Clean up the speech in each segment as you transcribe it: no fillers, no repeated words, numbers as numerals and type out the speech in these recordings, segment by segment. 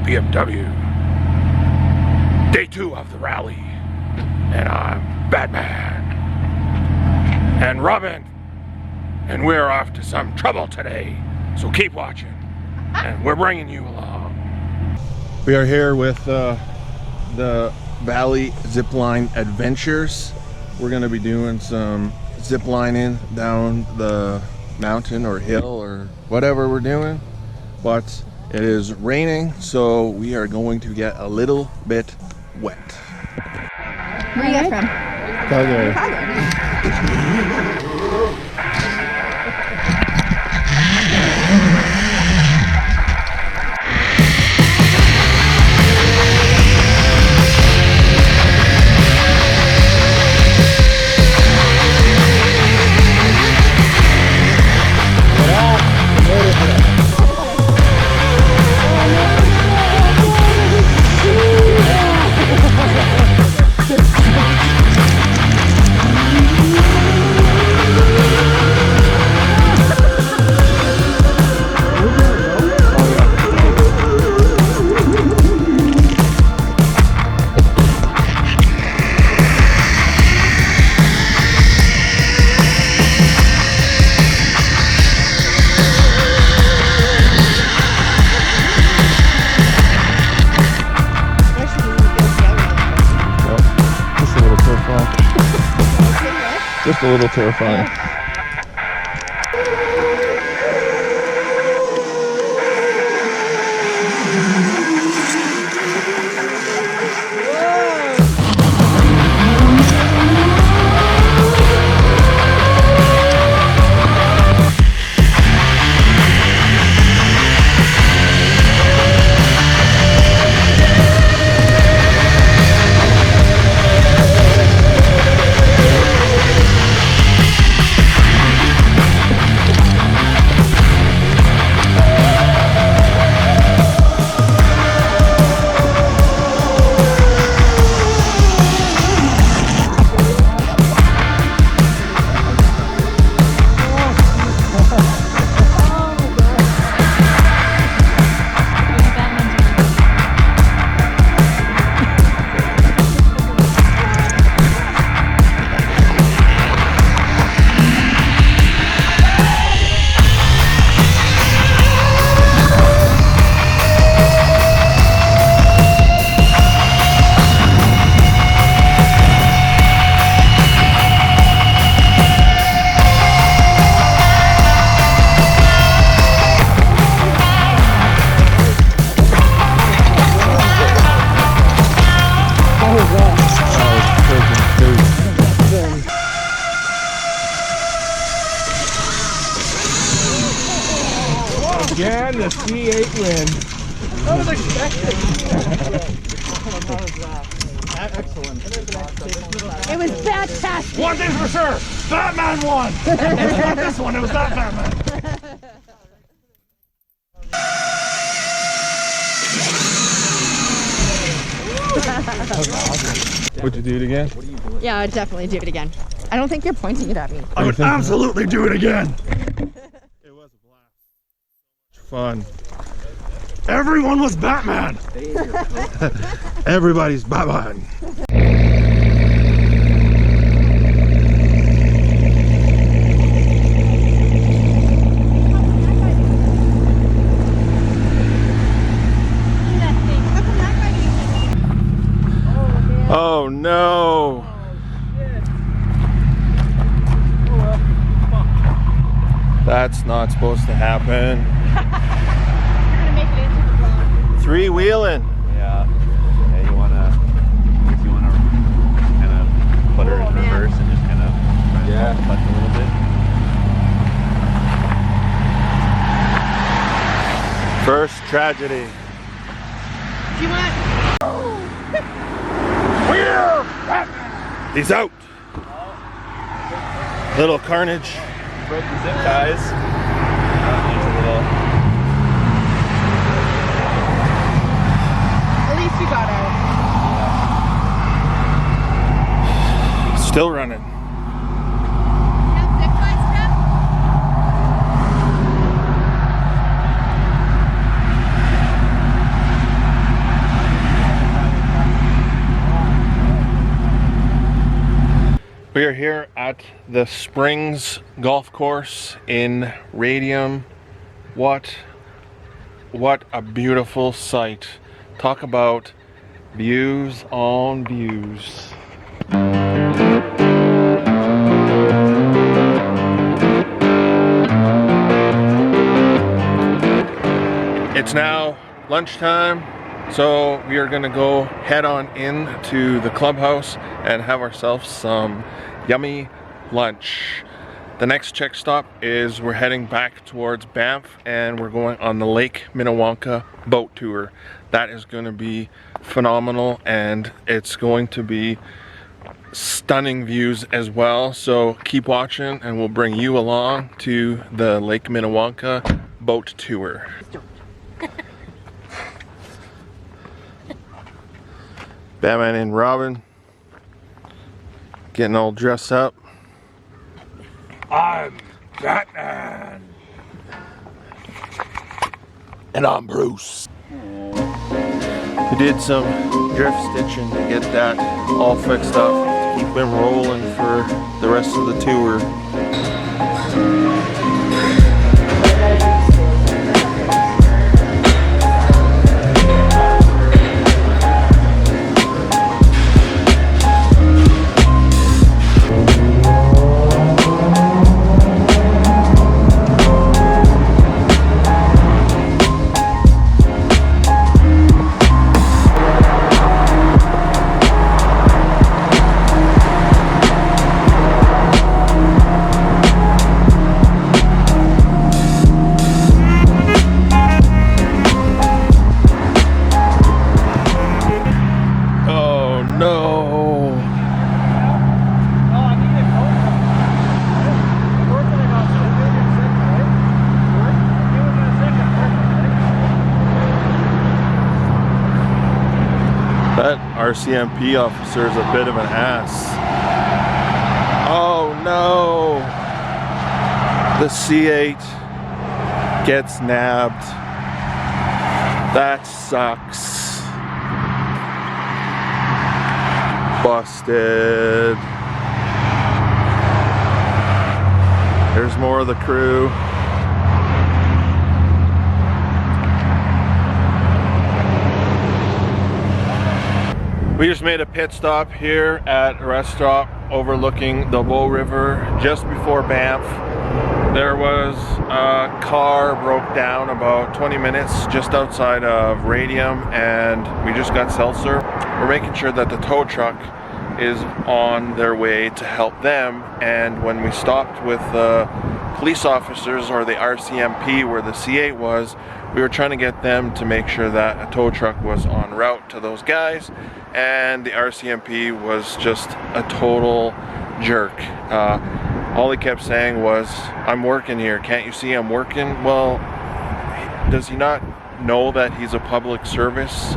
BMW. Day 2 of the rally. And I'm Batman. And Robin. And we're off to some trouble today. So keep watching. And we're bringing you along. We are here with the Valley Zipline Adventures. We're going to be doing some ziplining down the mountain or hill or whatever we're doing, but it is raining, so we are going to get a little bit wet. Where are you guys from? Calgary. Just a little terrifying. Again, the C8 win. I was expecting. Excellent. It was fantastic. One thing's for sure, Batman won. Not this one, it was not Batman. Would you do it again? Yeah, I'd definitely do it again. I don't think you're pointing it at me. I would absolutely do it again. It was a blast. Fun. Everyone was Batman. Everybody's Batman. Oh no! That's not supposed to happen. You're gonna make it into the vlog. Three-wheeling. Yeah, you wanna kind of put her in reverse and just kind of clutch a little bit. First tragedy. Do you want? We're Batman. He's out. Little carnage. Broke the zip ties. There's a little. At least you got out. Still running. We are here at the Springs Golf Course in Radium. What a beautiful sight. Talk about views on views. It's now lunchtime, so we are gonna go head on into the clubhouse and have ourselves some yummy lunch. The next check stop is we're heading back towards Banff and we're going on the Lake Minnewanka boat tour. That is going to be phenomenal and it's going to be stunning views as well. So keep watching and we'll bring you along to the Lake Minnewanka boat tour. Batman and Robin getting all dressed up. I'm Batman. And I'm Bruce. We did some drift stitching to get that all fixed up to keep them rolling for the rest of the tour. That RCMP officer is a bit of an ass. Oh no! The C8 gets nabbed. That sucks. Busted. There's more of the crew. We just made a pit stop here at a rest stop overlooking the Bow River just before Banff. There was a car broke down about 20 minutes just outside of Radium and we just got seltzer. We're making sure that the tow truck is on their way to help them, and when we stopped with the police officers or the RCMP where the C8 was, we were trying to get them to make sure that a tow truck was en route to those guys, and the RCMP was just a total jerk. All he kept saying was, "I'm working here, can't you see I'm working?" Well, does he not know that he's a public service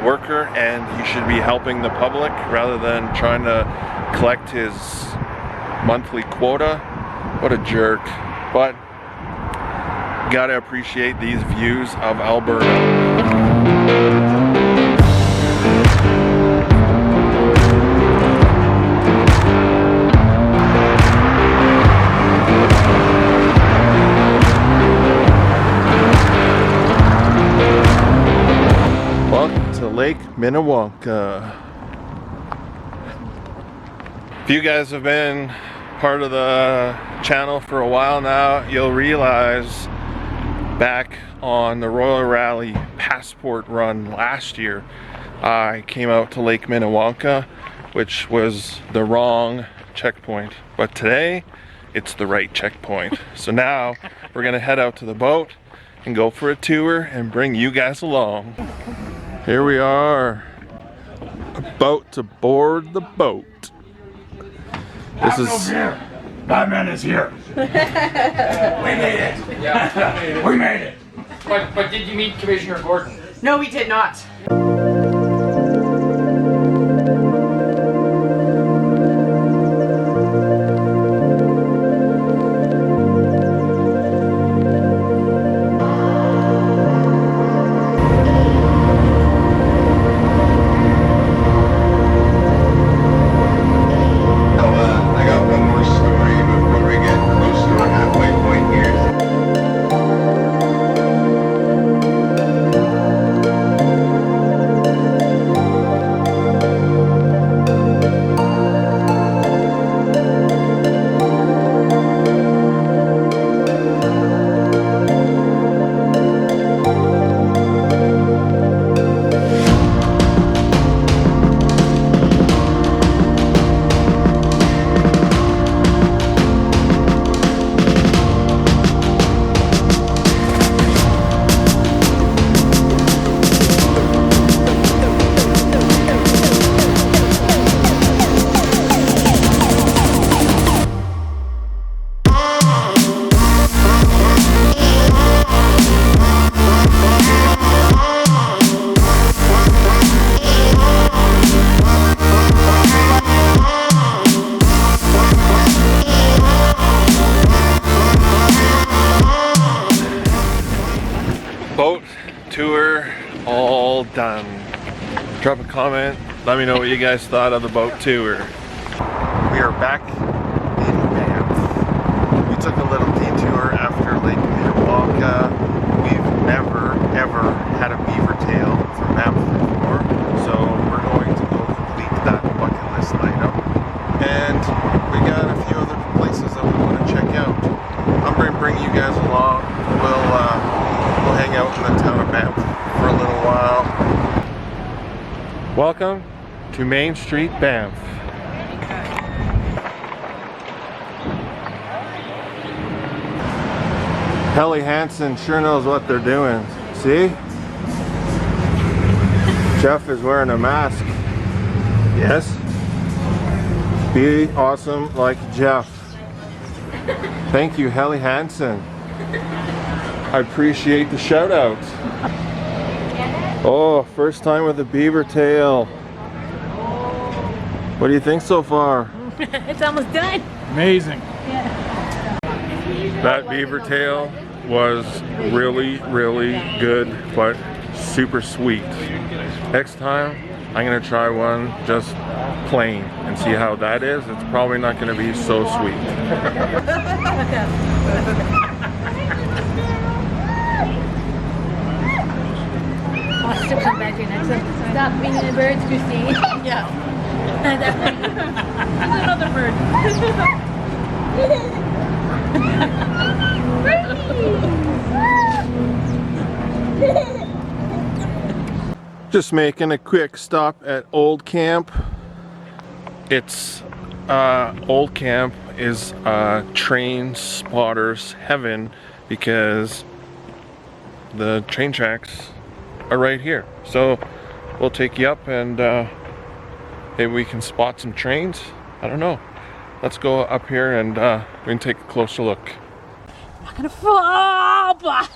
worker and he should be helping the public rather than trying to collect his monthly quota? What a jerk. But gotta appreciate these views of Alberta. Welcome to Lake Minnewanka. If you guys have been part of the channel for a while now, you'll realize back on the Royal Rally Passport run last year, I came out to Lake Minnewanka, which was the wrong checkpoint. But today, it's the right checkpoint. So now, we're gonna head out to the boat and go for a tour and bring you guys along. Here we are, about to board the boat. This is here. Batman is here. We made it. Yeah, we made it. But did you meet Commissioner Gordon? No, we did not. all done. Drop a comment, let me know what you guys thought of the boat tour. We are back in Banff. We took a little detour after Lake Minnewanka. We've never ever had a beaver tail from Banff before, so we're going to go complete that bucket list item. And we got a few other places that we want to check out. I'm going to bring you guys along. We'll hang out in the town of Banff for a little while. Welcome to Main Street, Banff. Helly Hansen sure knows what they're doing. See? Jeff is wearing a mask. Yes? Be awesome like Jeff. Thank you, Helly Hansen. I appreciate the shout out. Oh, first time with a beaver tail. What do you think so far? It's almost done. Amazing. That beaver tail was really, really good, but super sweet. Next time, I'm gonna try one just plain and see how that is. It's probably not gonna be so sweet. I'll still come back here next time. Stop being the birds, Christine. Yeah. There's another bird. Just making a quick stop at Old Camp. It's Old Camp is train spotters heaven because the train tracks are right here. So we'll take you up and maybe we can spot some trains. I don't know. Let's go up here and we can take a closer look. I'm not gonna fall. Blah.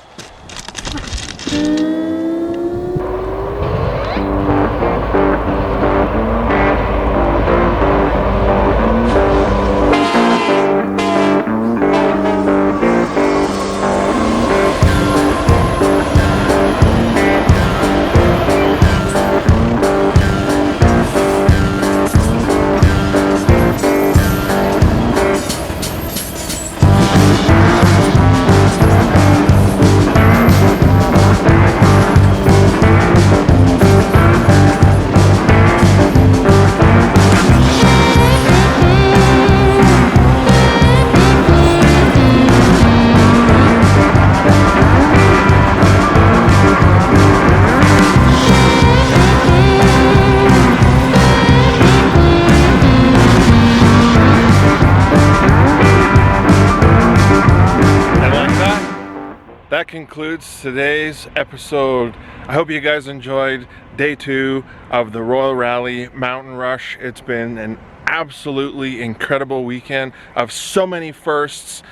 That concludes today's episode. I hope you guys enjoyed day 2 of the Royal Rally Mountain Rush. It's been an absolutely incredible weekend of so many firsts.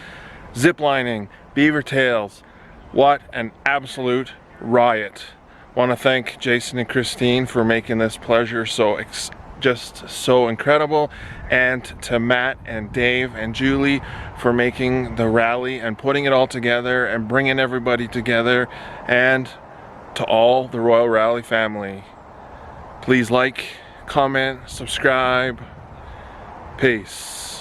Ziplining, beaver tails, what an absolute riot. Want to thank Jason and Christine for making this pleasure just so incredible, and to Matt and Dave and Julie for making the rally and putting it all together and bringing everybody together, and to all the Royal Rally family. Please like, comment, subscribe. Peace.